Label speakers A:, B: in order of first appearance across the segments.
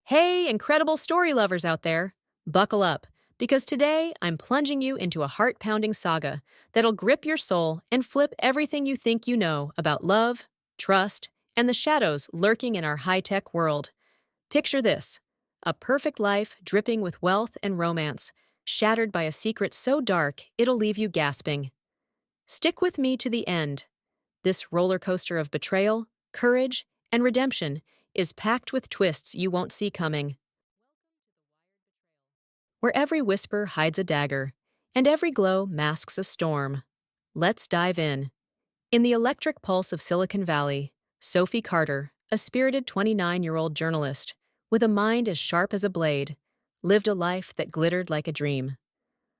A: Hey, incredible story lovers out there! Buckle up, because today I'm plunging you into a heart pounding saga that'll grip your soul and flip everything you think you know about love, trust, and the shadows lurking in our high tech world. Picture this: a perfect life dripping with wealth and romance, shattered by a secret so dark it'll leave you gasping. Stick with me to the end. This roller coaster of betrayal, courage, and redemption is packed with twists you won't see coming. Where every whisper hides a dagger, and every glow masks a storm. Let's dive in. In the electric pulse of Silicon Valley, Sophie Carter, a spirited 29-year-old journalist with a mind as sharp as a blade, lived a life that glittered like a dream.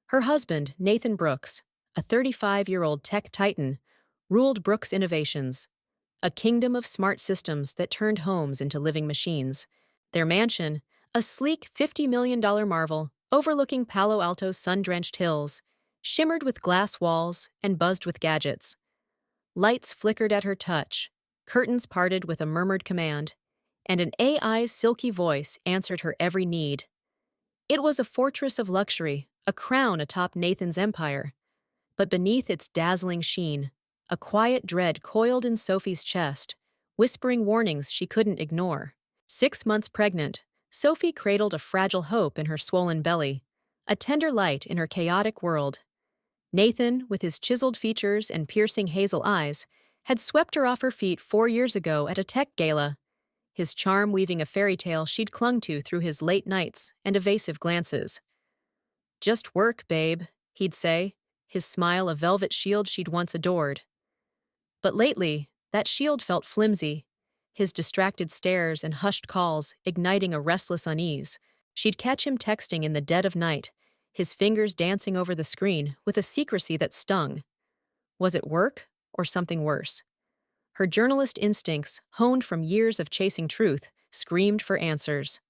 A: Her husband, Nathan Brooks, a 35-year-old tech titan, ruled Brooks Innovations, a kingdom of smart systems that turned homes into living machines. Their mansion, a sleek $50 million marvel overlooking Palo Alto's sun-drenched hills, shimmered with glass walls and buzzed with gadgets. Lights flickered at her touch, curtains parted with a murmured command, and an AI's silky voice answered her every need. It was a fortress of luxury, a crown atop Nathan's empire. But beneath its dazzling sheen, a quiet dread coiled in Sophie's chest, whispering warnings she couldn't ignore. 6 months pregnant, Sophie cradled a fragile hope in her swollen belly, a tender light in her chaotic world. Nathan, with his chiseled features and piercing hazel eyes, had swept her off her feet 4 years ago at a tech gala, his charm weaving a fairy tale she'd clung to through his late nights and evasive glances. "Just work, babe," he'd say, his smile a velvet shield she'd once adored. But lately, that shield felt flimsy, his distracted stares and hushed calls igniting a restless unease. She'd catch him texting in the dead of night, his fingers dancing over the screen with a secrecy that stung. Was it work or something worse? Her journalist instincts, honed from years of chasing truth, screamed for answers.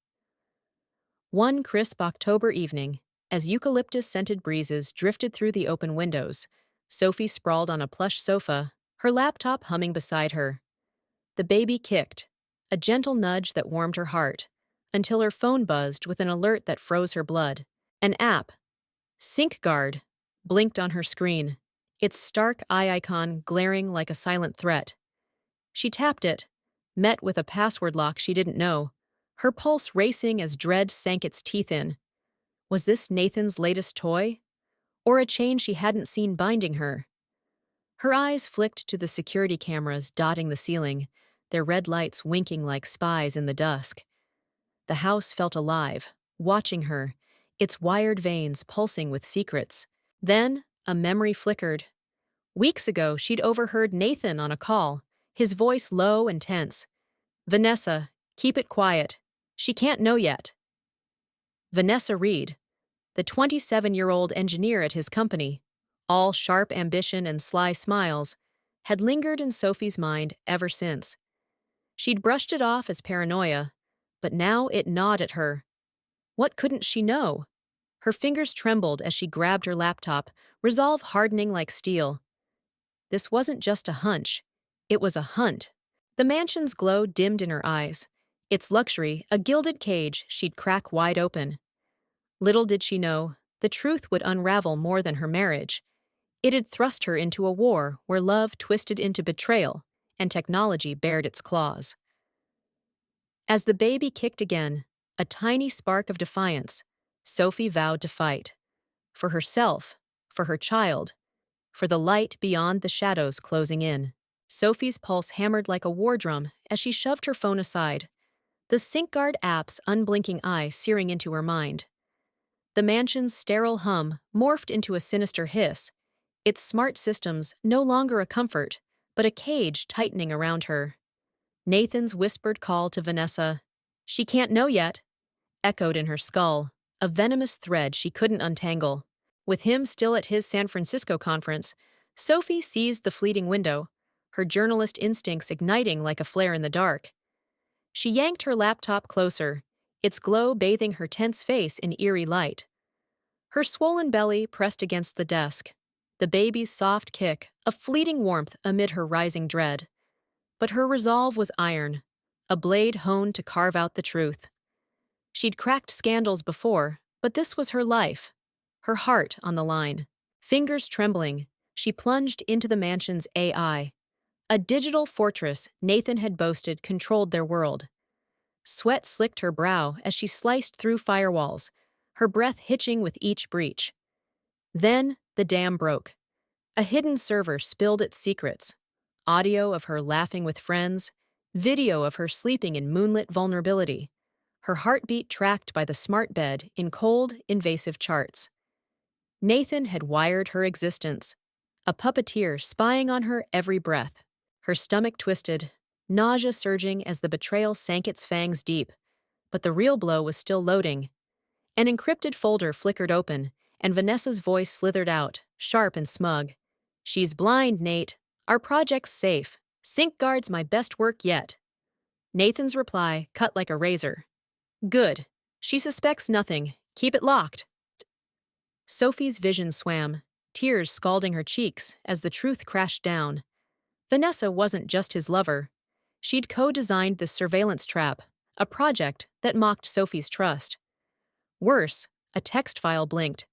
A: One crisp October evening, as eucalyptus-scented breezes drifted through the open windows, Sophie sprawled on a plush sofa, her laptop humming beside her. The baby kicked, a gentle nudge that warmed her heart, until her phone buzzed with an alert that froze her blood. An app, SyncGuard, blinked on her screen, its stark eye icon glaring like a silent threat. She tapped it, met with a password lock she didn't know, her pulse racing as dread sank its teeth in. Was this Nathan's latest toy? Or a chain she hadn't seen binding her? Her eyes flicked to the security cameras dotting the ceiling, their red lights winking like spies in the dusk. The house felt alive, watching her, its wired veins pulsing with secrets. Then, a memory flickered. Weeks ago, she'd overheard Nathan on a call, his voice low and tense. "Vanessa, keep it quiet. She can't know yet." Vanessa Reed, the 27-year-old engineer at his company, all sharp ambition and sly smiles, had lingered in Sophie's mind ever since. She'd brushed it off as paranoia, but now it gnawed at her. What couldn't she know? Her fingers trembled as she grabbed her laptop, resolve hardening like steel. This wasn't just a hunch. It was a hunt. The mansion's glow dimmed in her eyes, its luxury a gilded cage she'd crack wide open. Little did she know, the truth would unravel more than her marriage. It had thrust her into a war where love twisted into betrayal and technology bared its claws. As the baby kicked again, a tiny spark of defiance, Sophie vowed to fight. For herself, for her child, for the light beyond the shadows closing in. Sophie's pulse hammered like a war drum as she shoved her phone aside, the SyncGuard app's unblinking eye searing into her mind. The mansion's sterile hum morphed into a sinister hiss, its smart systems no longer a comfort, but a cage tightening around her. Nathan's whispered call to Vanessa, "She can't know yet," echoed in her skull, a venomous thread she couldn't untangle. With him still at his San Francisco conference, Sophie seized the fleeting window, her journalist instincts igniting like a flare in the dark. She yanked her laptop closer, its glow bathing her tense face in eerie light. Her swollen belly pressed against the desk, the baby's soft kick a fleeting warmth amid her rising dread. But her resolve was iron, a blade honed to carve out the truth. She'd cracked scandals before, but this was her life. Her heart on the line. Fingers trembling, she plunged into the mansion's AI. A digital fortress Nathan had boasted controlled their world. Sweat slicked her brow as she sliced through firewalls, her breath hitching with each breach. Then, the dam broke. A hidden server spilled its secrets. Audio of her laughing with friends, video of her sleeping in moonlit vulnerability, her heartbeat tracked by the smart bed in cold, invasive charts. Nathan had wired her existence, a puppeteer spying on her every breath. Her stomach twisted, nausea surging as the betrayal sank its fangs deep. But the real blow was still loading. An encrypted folder flickered open, and Vanessa's voice slithered out, sharp and smug. "She's blind, Nate. Our project's safe. Sync guard's my best work yet." Nathan's reply cut like a razor. "Good. She suspects nothing. Keep it locked." Sophie's vision swam, tears scalding her cheeks as the truth crashed down. Vanessa wasn't just his lover. She'd co-designed this surveillance trap, a project that mocked Sophie's trust. Worse, a text file blinked.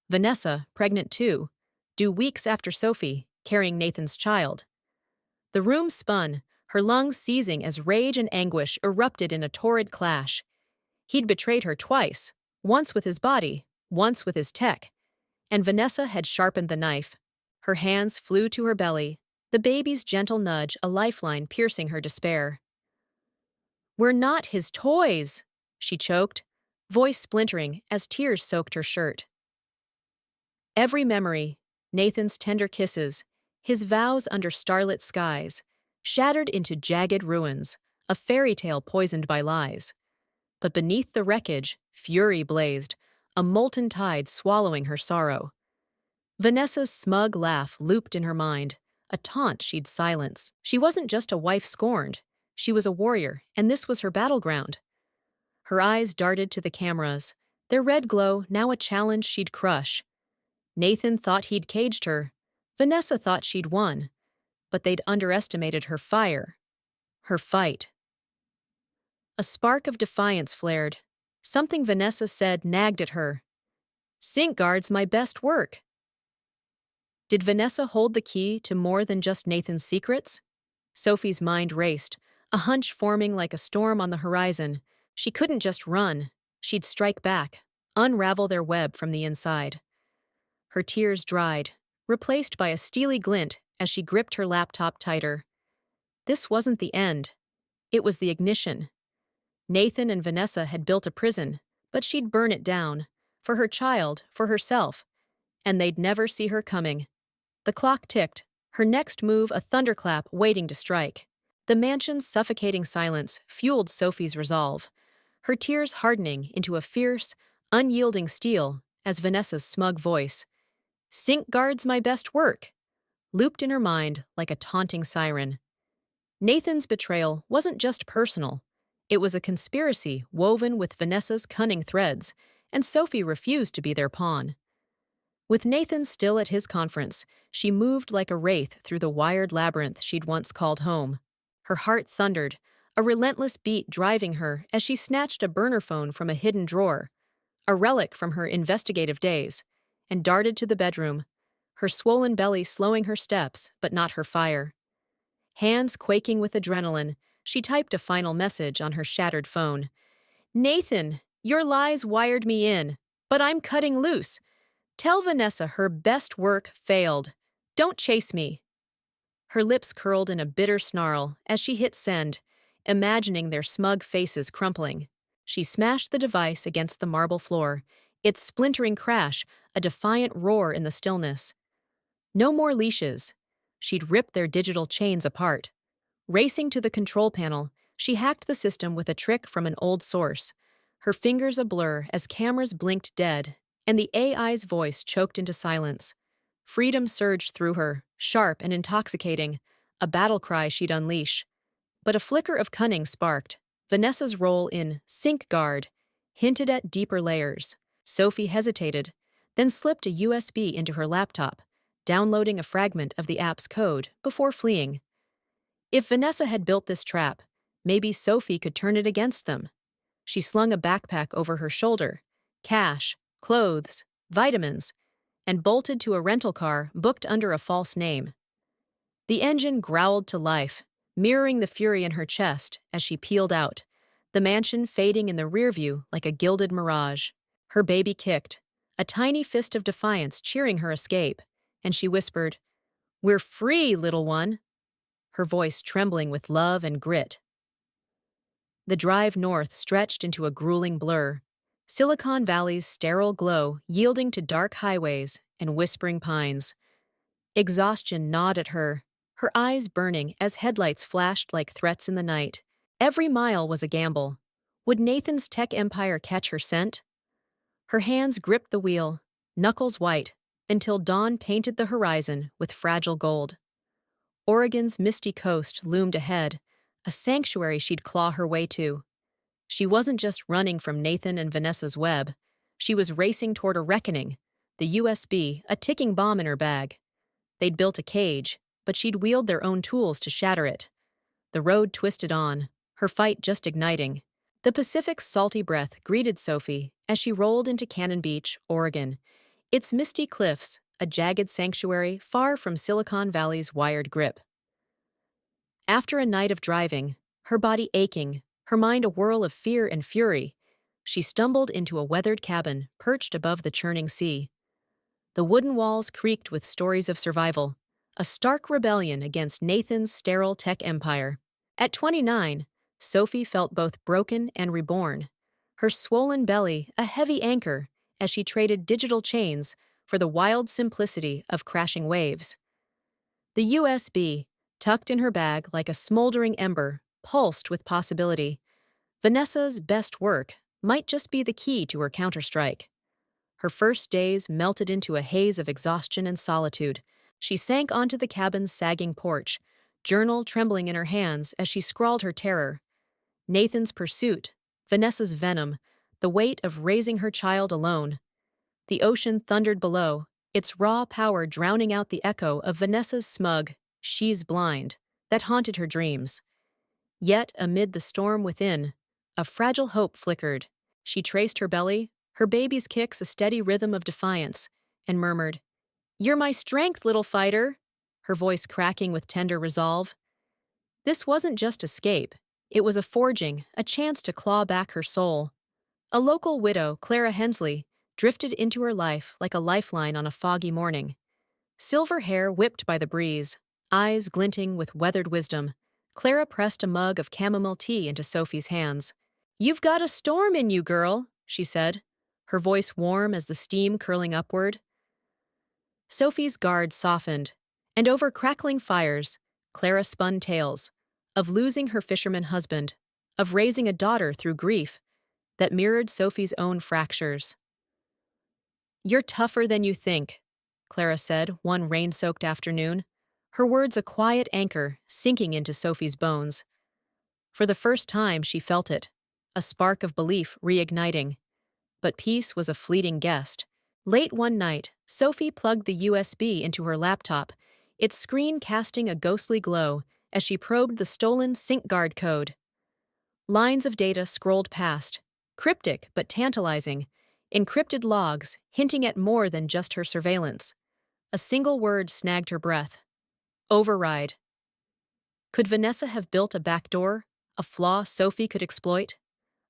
A: Vanessa, pregnant too, due weeks after Sophie, carrying Nathan's child. The room spun, her lungs seizing as rage and anguish erupted in a torrid clash. He'd betrayed her twice, once with his body, once with his tech. And Vanessa had sharpened the knife. Her hands flew to her belly, the baby's gentle nudge a lifeline piercing her despair. "We're not his toys," she choked, voice splintering as tears soaked her shirt. Every memory, Nathan's tender kisses, his vows under starlit skies, shattered into jagged ruins, a fairy tale poisoned by lies. But beneath the wreckage, fury blazed, a molten tide swallowing her sorrow. Vanessa's smug laugh looped in her mind, a taunt she'd silence. She wasn't just a wife scorned. She was a warrior, and this was her battleground. Her eyes darted to the cameras, their red glow now a challenge she'd crush. Nathan thought he'd caged her. Vanessa thought she'd won. But they'd underestimated her fire. Her fight. A spark of defiance flared. Something Vanessa said nagged at her. "Sync guard's my best work." Did Vanessa hold the key to more than just Nathan's secrets? Sophie's mind raced, a hunch forming like a storm on the horizon. She couldn't just run. She'd strike back, unravel their web from the inside. Her tears dried, replaced by a steely glint as she gripped her laptop tighter. This wasn't the end. It was the ignition. Nathan and Vanessa had built a prison, but she'd burn it down. For her child, for herself. And they'd never see her coming. The clock ticked, her next move a thunderclap waiting to strike. The mansion's suffocating silence fueled Sophie's resolve, her tears hardening into a fierce, unyielding steel as Vanessa's smug voice, "Sync guard's my best work," looped in her mind like a taunting siren. Nathan's betrayal wasn't just personal. It was a conspiracy woven with Vanessa's cunning threads, and Sophie refused to be their pawn. With Nathan still at his conference, she moved like a wraith through the wired labyrinth she'd once called home. Her heart thundered, a relentless beat driving her as she snatched a burner phone from a hidden drawer, a relic from her investigative days, and darted to the bedroom, her swollen belly slowing her steps, but not her fire. Hands quaking with adrenaline, she typed a final message on her shattered phone. "Nathan, your lies wired me in, but I'm cutting loose. Tell Vanessa her best work failed. Don't chase me." Her lips curled in a bitter snarl as she hit send, imagining their smug faces crumpling. She smashed the device against the marble floor, its splintering crash a defiant roar in the stillness. No more leashes. She'd ripped their digital chains apart. Racing to the control panel, she hacked the system with a trick from an old source, her fingers a blur as cameras blinked dead, and the AI's voice choked into silence. Freedom surged through her, sharp and intoxicating, a battle cry she'd unleash. But a flicker of cunning sparked. Vanessa's role in Sync Guard hinted at deeper layers. Sophie hesitated, then slipped a USB into her laptop, downloading a fragment of the app's code before fleeing. If Vanessa had built this trap, maybe Sophie could turn it against them. She slung a backpack over her shoulder, cash, clothes, vitamins, and bolted to a rental car booked under a false name. The engine growled to life, mirroring the fury in her chest as she peeled out, the mansion fading in the rearview like a gilded mirage. Her baby kicked, a tiny fist of defiance cheering her escape, and she whispered, "We're free, little one," her voice trembling with love and grit. The drive north stretched into a grueling blur, Silicon Valley's sterile glow yielding to dark highways and whispering pines. Exhaustion gnawed at her, her eyes burning as headlights flashed like threats in the night. Every mile was a gamble. Would Nathan's tech empire catch her scent? Her hands gripped the wheel, knuckles white, until dawn painted the horizon with fragile gold. Oregon's misty coast loomed ahead, a sanctuary she'd claw her way to. She wasn't just running from Nathan and Vanessa's web. She was racing toward a reckoning, the USB, a ticking bomb in her bag. They'd built a cage, but she'd wield their own tools to shatter it. The road twisted on, her fight just igniting. The Pacific's salty breath greeted Sophie as she rolled into Cannon Beach, Oregon, its misty cliffs, a jagged sanctuary far from Silicon Valley's wired grip. After a night of driving, her body aching, her mind a whirl of fear and fury, she stumbled into a weathered cabin perched above the churning sea. The wooden walls creaked with stories of survival, a stark rebellion against Nathan's sterile tech empire. At 29, Sophie felt both broken and reborn, her swollen belly a heavy anchor as she traded digital chains for the wild simplicity of crashing waves. The USB, tucked in her bag like a smoldering ember, pulsed with possibility. Vanessa's best work might just be the key to her counterstrike. Her first days melted into a haze of exhaustion and solitude. She sank onto the cabin's sagging porch, journal trembling in her hands as she scrawled her terror. Nathan's pursuit, Vanessa's venom, the weight of raising her child alone. The ocean thundered below, its raw power drowning out the echo of Vanessa's smug, "She's blind," that haunted her dreams. Yet, amid the storm within, a fragile hope flickered. She traced her belly, her baby's kicks a steady rhythm of defiance, and murmured, "You're my strength, little fighter," her voice cracking with tender resolve. This wasn't just escape. It was a forging, a chance to claw back her soul. A local widow, Clara Hensley, drifted into her life like a lifeline on a foggy morning. Silver hair whipped by the breeze, eyes glinting with weathered wisdom, Clara pressed a mug of chamomile tea into Sophie's hands. "You've got a storm in you, girl," she said, her voice warm as the steam curling upward. Sophie's guard softened, and over crackling fires, Clara spun tales of losing her fisherman husband, of raising a daughter through grief that mirrored Sophie's own fractures. "You're tougher than you think," Clara said one rain-soaked afternoon, her words a quiet anchor sinking into Sophie's bones. For the first time she felt it, a spark of belief reigniting. But peace was a fleeting guest. Late one night, Sophie plugged the USB into her laptop, its screen casting a ghostly glow as she probed the stolen SyncGuard code. Lines of data scrolled past, cryptic but tantalizing, encrypted logs hinting at more than just her surveillance. A single word snagged her breath. Override. Could Vanessa have built a backdoor, a flaw Sophie could exploit?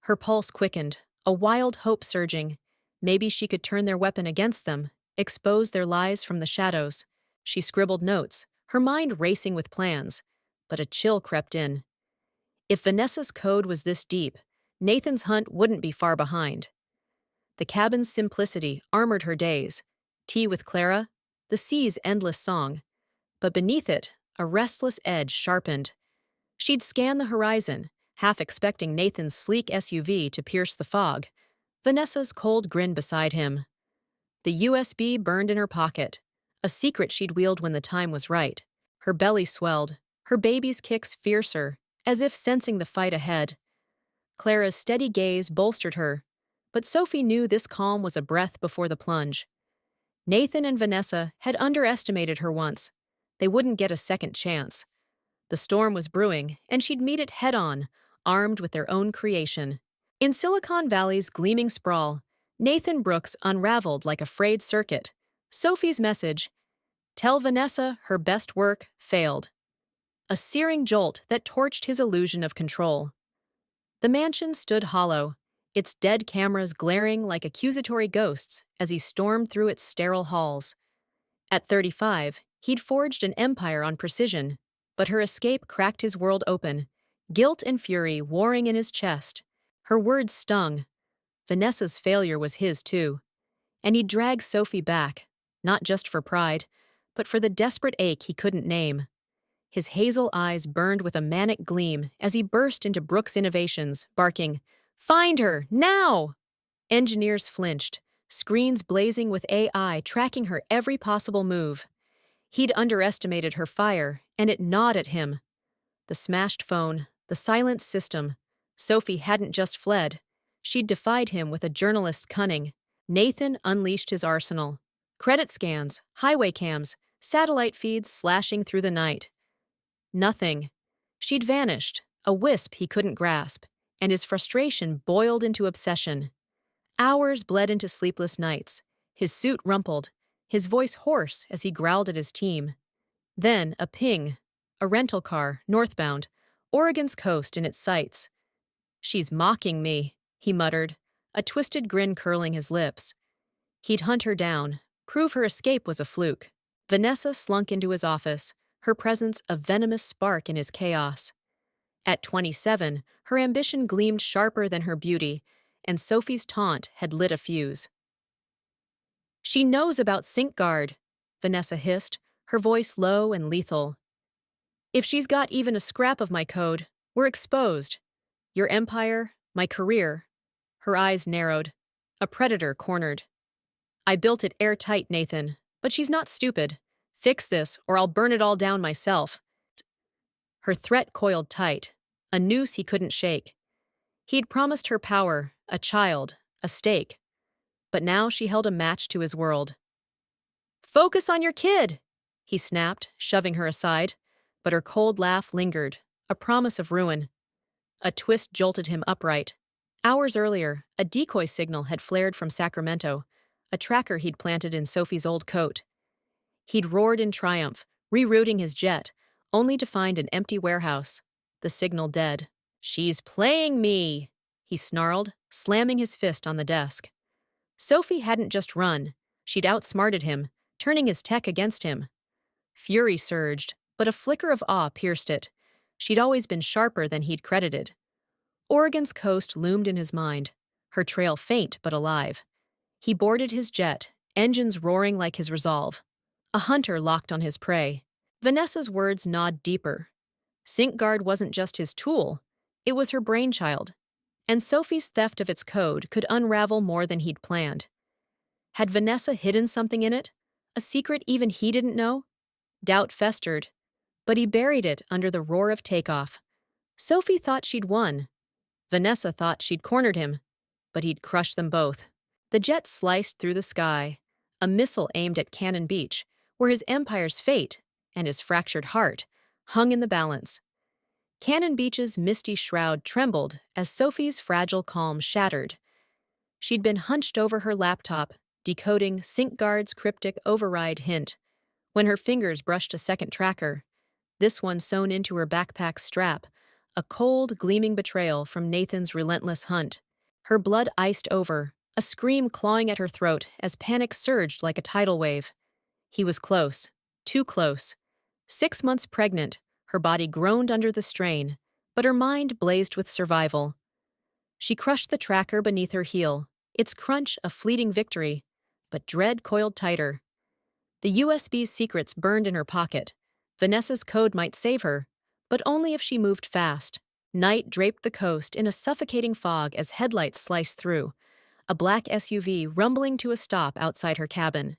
A: Her pulse quickened, a wild hope surging. Maybe she could turn their weapon against them, expose their lies from the shadows. She scribbled notes, her mind racing with plans, but a chill crept in. If Vanessa's code was this deep, Nathan's hunt wouldn't be far behind. The cabin's simplicity armored her days. Tea with Clara, the sea's endless song. But beneath it, a restless edge sharpened. She'd scan the horizon, half expecting Nathan's sleek SUV to pierce the fog, Vanessa's cold grin beside him. The USB burned in her pocket, a secret she'd wield when the time was right. Her belly swelled, her baby's kicks fiercer, as if sensing the fight ahead. Clara's steady gaze bolstered her, but Sophie knew this calm was a breath before the plunge. Nathan and Vanessa had underestimated her once. They wouldn't get a second chance. The storm was brewing, and she'd meet it head-on, armed with their own creation. In Silicon Valley's gleaming sprawl, Nathan Brooks unraveled like a frayed circuit. Sophie's message, "Tell Vanessa her best work failed." A searing jolt that torched his illusion of control. The mansion stood hollow, its dead cameras glaring like accusatory ghosts as he stormed through its sterile halls. At 35, he'd forged an empire on precision, but her escape cracked his world open, guilt and fury warring in his chest. Her words stung. Vanessa's failure was his too. And he dragged Sophie back, not just for pride, but for the desperate ache he couldn't name. His hazel eyes burned with a manic gleam as he burst into Brooks' innovations, barking, "Find her, now!" Engineers flinched, screens blazing with AI tracking her every possible move. He'd underestimated her fire, and it gnawed at him. The smashed phone, the silent system. Sophie hadn't just fled. She'd defied him with a journalist's cunning. Nathan unleashed his arsenal. Credit scans, highway cams, satellite feeds slashing through the night. Nothing. She'd vanished, a wisp he couldn't grasp, and his frustration boiled into obsession. Hours bled into sleepless nights, his suit rumpled, his voice hoarse as he growled at his team. Then a ping, a rental car, northbound, Oregon's coast in its sights. "She's mocking me," he muttered, a twisted grin curling his lips. He'd hunt her down, prove her escape was a fluke. Vanessa slunk into his office, her presence a venomous spark in his chaos. At 27, her ambition gleamed sharper than her beauty, and Sophie's taunt had lit a fuse. "She knows about Sync Guard," Vanessa hissed, her voice low and lethal. "If she's got even a scrap of my code, we're exposed. Your empire, my career." Her eyes narrowed. A predator cornered. "I built it airtight, Nathan, but she's not stupid. Fix this, or I'll burn it all down myself." Her threat coiled tight, a noose he couldn't shake. He'd promised her power, a child, a stake. But now she held a match to his world. "Focus on your kid!" he snapped, shoving her aside. But her cold laugh lingered, a promise of ruin. A twist jolted him upright. Hours earlier, a decoy signal had flared from Sacramento, a tracker he'd planted in Sophie's old coat. He'd roared in triumph, rerouting his jet, only to find an empty warehouse, the signal dead. "She's playing me!" he snarled, slamming his fist on the desk. Sophie hadn't just run, she'd outsmarted him, turning his tech against him. Fury surged, but a flicker of awe pierced it. She'd always been sharper than he'd credited. Oregon's coast loomed in his mind, her trail faint but alive. He boarded his jet, engines roaring like his resolve. A hunter locked on his prey. Vanessa's words gnawed deeper. Sync Guard wasn't just his tool, it was her brainchild. And Sophie's theft of its code could unravel more than he'd planned. Had Vanessa hidden something in it? A secret even he didn't know? Doubt festered, but he buried it under the roar of takeoff. Sophie thought she'd won. Vanessa thought she'd cornered him, but he'd crushed them both. The jet sliced through the sky, a missile aimed at Cannon Beach, where his empire's fate and his fractured heart hung in the balance. Cannon Beach's misty shroud trembled as Sophie's fragile calm shattered. She'd been hunched over her laptop, decoding Sync Guard's cryptic override hint, when her fingers brushed a second tracker, this one sewn into her backpack's strap, a cold, gleaming betrayal from Nathan's relentless hunt. Her blood iced over, a scream clawing at her throat as panic surged like a tidal wave. He was close, too close. 6 months pregnant, her body groaned under the strain, but her mind blazed with survival. She crushed the tracker beneath her heel, its crunch a fleeting victory, but dread coiled tighter. The USB's secrets burned in her pocket. Vanessa's code might save her, but only if she moved fast. Night draped the coast in a suffocating fog as headlights sliced through, a black SUV rumbling to a stop outside her cabin.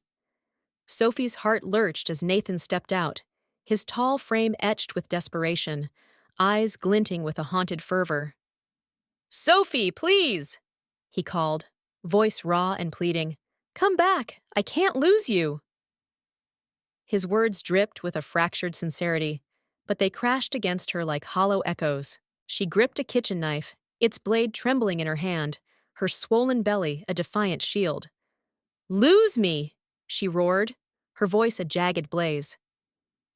A: Sophie's heart lurched as Nathan stepped out, his tall frame etched with desperation, eyes glinting with a haunted fervor. "Sophie, please!" he called, voice raw and pleading. "Come back! I can't lose you!" His words dripped with a fractured sincerity, but they crashed against her like hollow echoes. She gripped a kitchen knife, its blade trembling in her hand, her swollen belly a defiant shield. "Lose me!" she roared, her voice a jagged blaze.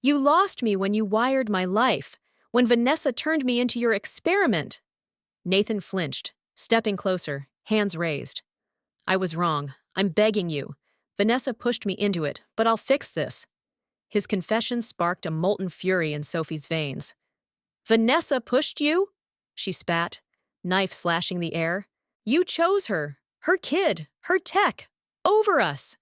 A: "You lost me when you wired my life, when Vanessa turned me into your experiment." Nathan flinched, stepping closer, hands raised. "I was wrong. I'm begging you. Vanessa pushed me into it, but I'll fix this." His confession sparked a molten fury in Sophie's veins. "Vanessa pushed you?" she spat, knife slashing the air. "You chose her kid, her tech, over us."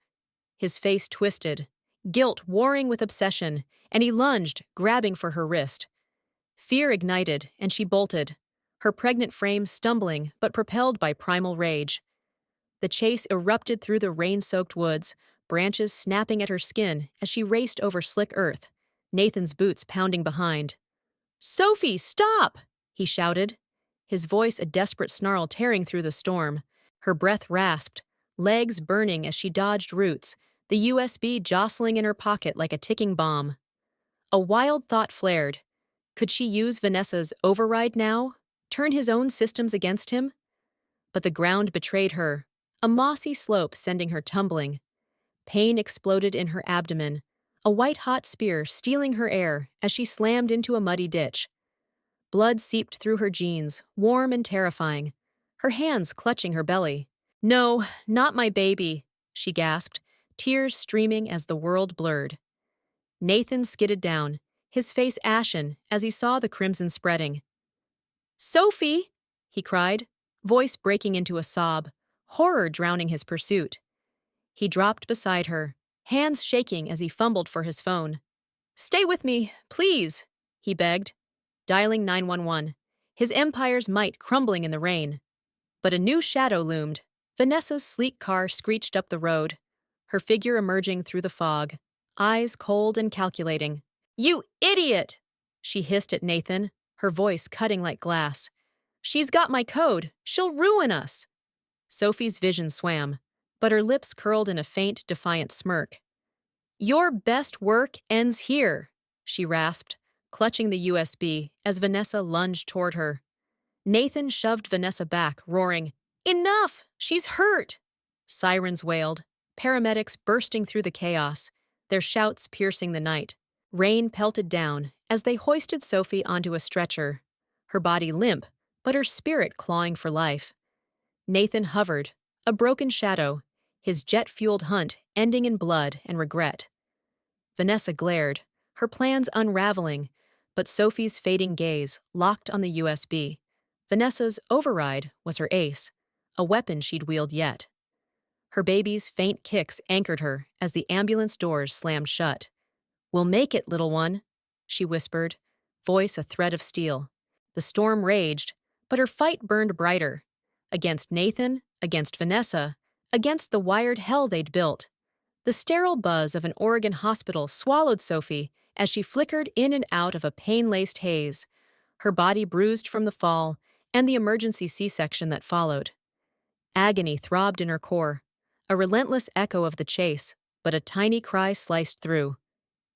A: His face twisted, guilt warring with obsession, and he lunged, grabbing for her wrist. Fear ignited, and she bolted, her pregnant frame stumbling but propelled by primal rage. The chase erupted through the rain-soaked woods, branches snapping at her skin as she raced over slick earth, Nathan's boots pounding behind. "Sophie, stop!" he shouted, his voice a desperate snarl tearing through the storm. Her breath rasped, legs burning as she dodged roots, the USB jostling in her pocket like a ticking bomb. A wild thought flared. Could she use Vanessa's override now? Turn his own systems against him? But the ground betrayed her, a mossy slope sending her tumbling. Pain exploded in her abdomen, a white-hot spear stealing her air as she slammed into a muddy ditch. Blood seeped through her jeans, warm and terrifying, her hands clutching her belly. "No, not my baby," she gasped, tears streaming as the world blurred. Nathan skidded down, his face ashen as he saw the crimson spreading. "Sophie!" he cried, voice breaking into a sob, horror drowning his pursuit. He dropped beside her, hands shaking as he fumbled for his phone. "Stay with me, please," he begged, dialing 911, his empire's might crumbling in the rain. But a new shadow loomed. Vanessa's sleek car screeched up the road, her figure emerging through the fog, eyes cold and calculating. "You idiot!" she hissed at Nathan, her voice cutting like glass. "She's got my code. She'll ruin us." Sophie's vision swam, but her lips curled in a faint, defiant smirk. "Your best work ends here," she rasped, clutching the USB as Vanessa lunged toward her. Nathan shoved Vanessa back, roaring, "Enough! She's hurt!" Sirens wailed, paramedics bursting through the chaos, their shouts piercing the night. Rain pelted down as they hoisted Sophie onto a stretcher, her body limp, but her spirit clawing for life. Nathan hovered, a broken shadow, his jet-fueled hunt ending in blood and regret. Vanessa glared, her plans unraveling, but Sophie's fading gaze locked on the USB. Vanessa's override was her ace, a weapon she'd wield yet. Her baby's faint kicks anchored her as the ambulance doors slammed shut. "We'll make it, little one," she whispered, voice a thread of steel. The storm raged, but her fight burned brighter. Against Nathan, against Vanessa, against the wired hell they'd built. The sterile buzz of an Oregon hospital swallowed Sophie as she flickered in and out of a pain-laced haze, her body bruised from the fall and the emergency C-section that followed. Agony throbbed in her core, a relentless echo of the chase, but a tiny cry sliced through.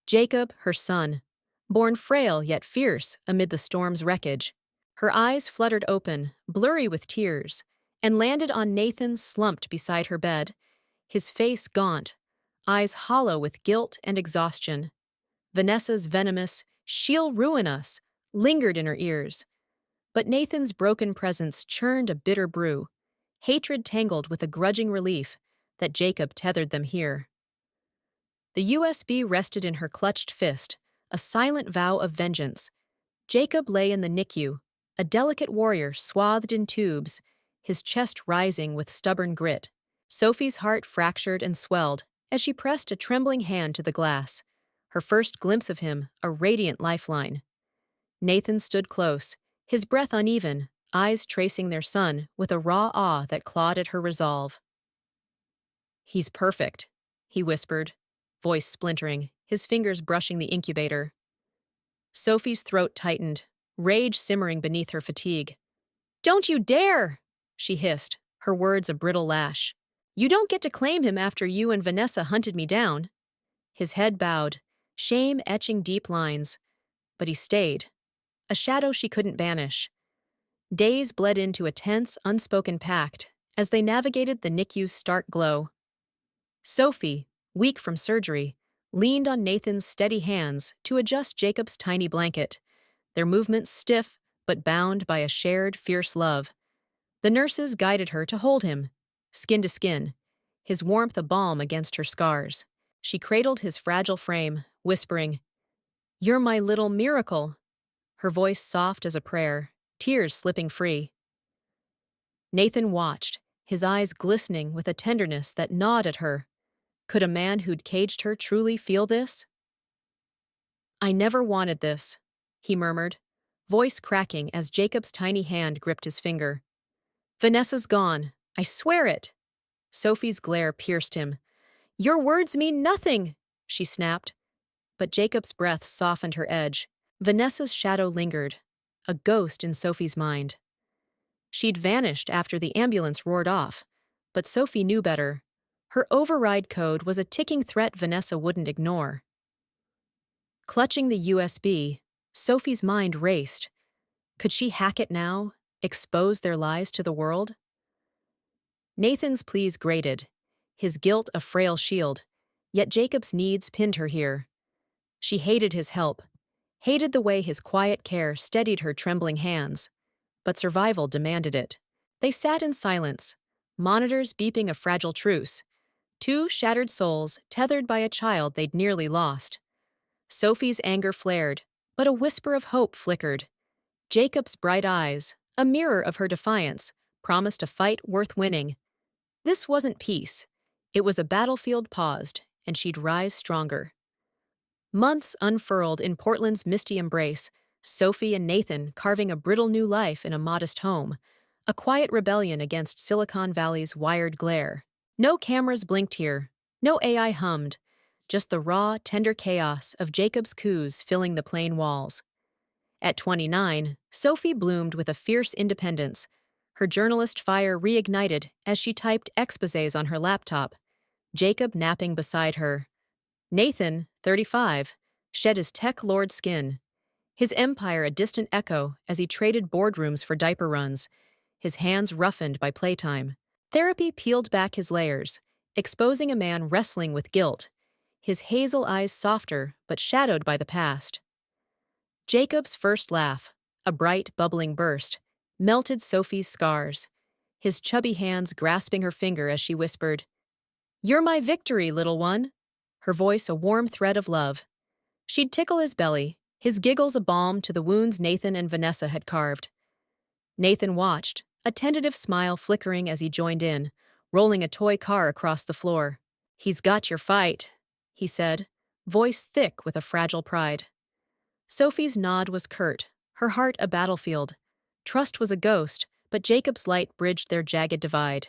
A: Jacob, her son, born frail yet fierce amid the storm's wreckage. Her eyes fluttered open, blurry with tears, and landed on Nathan slumped beside her bed, his face gaunt, eyes hollow with guilt and exhaustion. Vanessa's venomous, "She'll ruin us," lingered in her ears. But Nathan's broken presence churned a bitter brew, hatred tangled with a grudging relief that Jacob tethered them here. The USB rested in her clutched fist, a silent vow of vengeance. Jacob lay in the NICU, a delicate warrior swathed in tubes, his chest rising with stubborn grit. Sophie's heart fractured and swelled as she pressed a trembling hand to the glass, her first glimpse of him a radiant lifeline. Nathan stood close, his breath uneven, eyes tracing their son with a raw awe that clawed at her resolve. "He's perfect," he whispered, voice splintering, his fingers brushing the incubator. Sophie's throat tightened, rage simmering beneath her fatigue. "Don't you dare!" she hissed, her words a brittle lash. "You don't get to claim him after you and Vanessa hunted me down." His head bowed, shame etching deep lines, but he stayed, a shadow she couldn't banish. Days bled into a tense, unspoken pact as they navigated the NICU's stark glow. Sophie, weak from surgery, leaned on Nathan's steady hands to adjust Jacob's tiny blanket, their movements stiff but bound by a shared, fierce love. The nurses guided her to hold him, skin to skin, his warmth a balm against her scars. She cradled his fragile frame, whispering, "You're my little miracle," her voice soft as a prayer, tears slipping free. Nathan watched, his eyes glistening with a tenderness that gnawed at her. Could a man who'd caged her truly feel this? "I never wanted this," he murmured, voice cracking as Jacob's tiny hand gripped his finger. "Vanessa's gone. I swear it." Sophie's glare pierced him. "Your words mean nothing," she snapped. But Jacob's breath softened her edge. Vanessa's shadow lingered, a ghost in Sophie's mind. She'd vanished after the ambulance roared off, but Sophie knew better. Her override code was a ticking threat Vanessa wouldn't ignore. Clutching the USB, Sophie's mind raced. Could she hack it now, expose their lies to the world? Nathan's pleas grated, his guilt a frail shield, yet Jacob's needs pinned her here. She hated his help, hated the way his quiet care steadied her trembling hands, but survival demanded it. They sat in silence, monitors beeping a fragile truce, two shattered souls tethered by a child they'd nearly lost. Sophie's anger flared, but a whisper of hope flickered. Jacob's bright eyes, a mirror of her defiance, promised a fight worth winning. This wasn't peace. It was a battlefield paused, and she'd rise stronger. Months unfurled in Portland's misty embrace, Sophie and Nathan carving a brittle new life in a modest home, a quiet rebellion against Silicon Valley's wired glare. No cameras blinked here, no AI hummed, just the raw, tender chaos of Jacob's coups filling the plain walls. At 29, Sophie bloomed with a fierce independence, her journalist fire reignited as she typed exposés on her laptop, Jacob napping beside her. Nathan, 35, shed his tech-lord skin, his empire a distant echo as he traded boardrooms for diaper runs, his hands roughened by playtime. Therapy peeled back his layers, exposing a man wrestling with guilt, his hazel eyes softer but shadowed by the past. Jacob's first laugh, a bright, bubbling burst, melted Sophie's scars, his chubby hands grasping her finger as she whispered, "You're my victory, little one," her voice a warm thread of love. She'd tickle his belly, his giggles a balm to the wounds Nathan and Vanessa had carved. Nathan watched, a tentative smile flickering as he joined in, rolling a toy car across the floor. "He's got your fight," he said, voice thick with a fragile pride. Sophie's nod was curt, her heart a battlefield. Trust was a ghost, but Jacob's light bridged their jagged divide.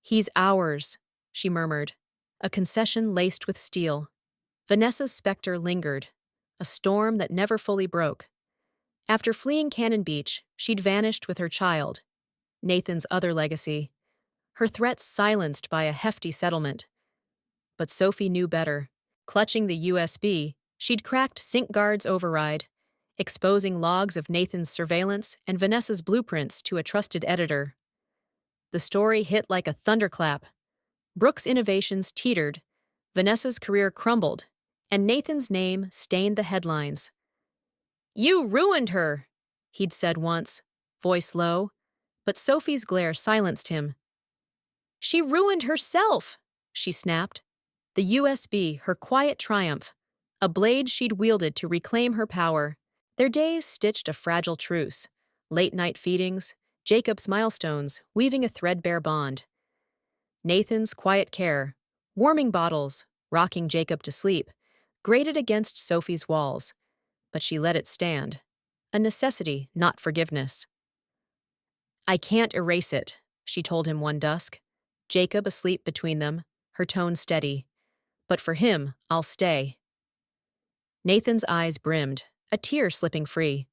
A: "He's ours," she murmured, a concession laced with steel. Vanessa's specter lingered, a storm that never fully broke. After fleeing Cannon Beach, she'd vanished with her child, Nathan's other legacy, her threats silenced by a hefty settlement. But Sophie knew better. Clutching the USB, she'd cracked SyncGuard's override, exposing logs of Nathan's surveillance and Vanessa's blueprints to a trusted editor. The story hit like a thunderclap. Brooks' innovations teetered, Vanessa's career crumbled, and Nathan's name stained the headlines. "You ruined her," he'd said once, voice low, but Sophie's glare silenced him. "She ruined herself," she snapped. The USB, her quiet triumph, a blade she'd wielded to reclaim her power. Their days stitched a fragile truce, late-night feedings, Jacob's milestones weaving a threadbare bond. Nathan's quiet care, warming bottles, rocking Jacob to sleep, grated against Sophie's walls, but she let it stand. A necessity, not forgiveness. "I can't erase it," she told him one dusk, Jacob asleep between them, her tone steady. "But for him, I'll stay." Nathan's eyes brimmed, a tear slipping free.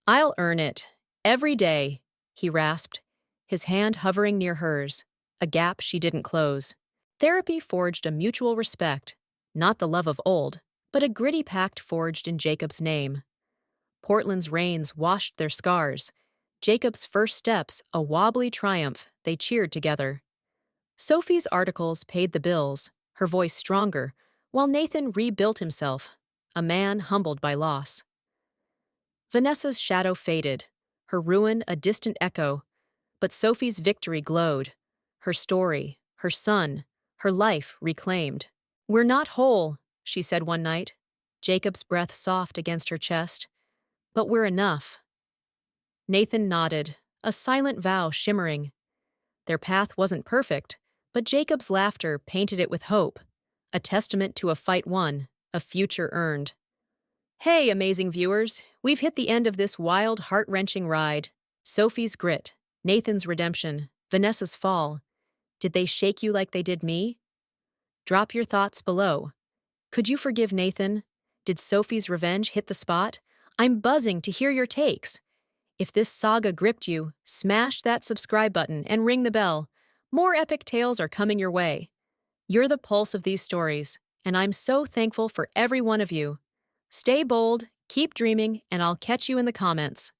A: "I'll earn it, every day," he rasped, his hand hovering near hers, a gap she didn't close. Therapy forged a mutual respect, not the love of old, but a gritty pact forged in Jacob's name. Portland's rains washed their scars, Jacob's first steps, a wobbly triumph, they cheered together. Sophie's articles paid the bills, her voice stronger, while Nathan rebuilt himself, a man humbled by loss. Vanessa's shadow faded, her ruin a distant echo, but Sophie's victory glowed, her story, her son, her life reclaimed. "We're not whole," she said one night, Jacob's breath soft against her chest, "but we're enough." Nathan nodded, a silent vow shimmering. Their path wasn't perfect, but Jacob's laughter painted it with hope, a testament to a fight won, a future earned. Hey, amazing viewers, we've hit the end of this wild, heart-wrenching ride. Sophie's grit, Nathan's redemption, Vanessa's fall. Did they shake you like they did me? Drop your thoughts below. Could you forgive Nathan? Did Sophie's revenge hit the spot? I'm buzzing to hear your takes. If this saga gripped you, smash that subscribe button and ring the bell. More epic tales are coming your way. You're the pulse of these stories, and I'm so thankful for every one of you. Stay bold, keep dreaming, and I'll catch you in the comments.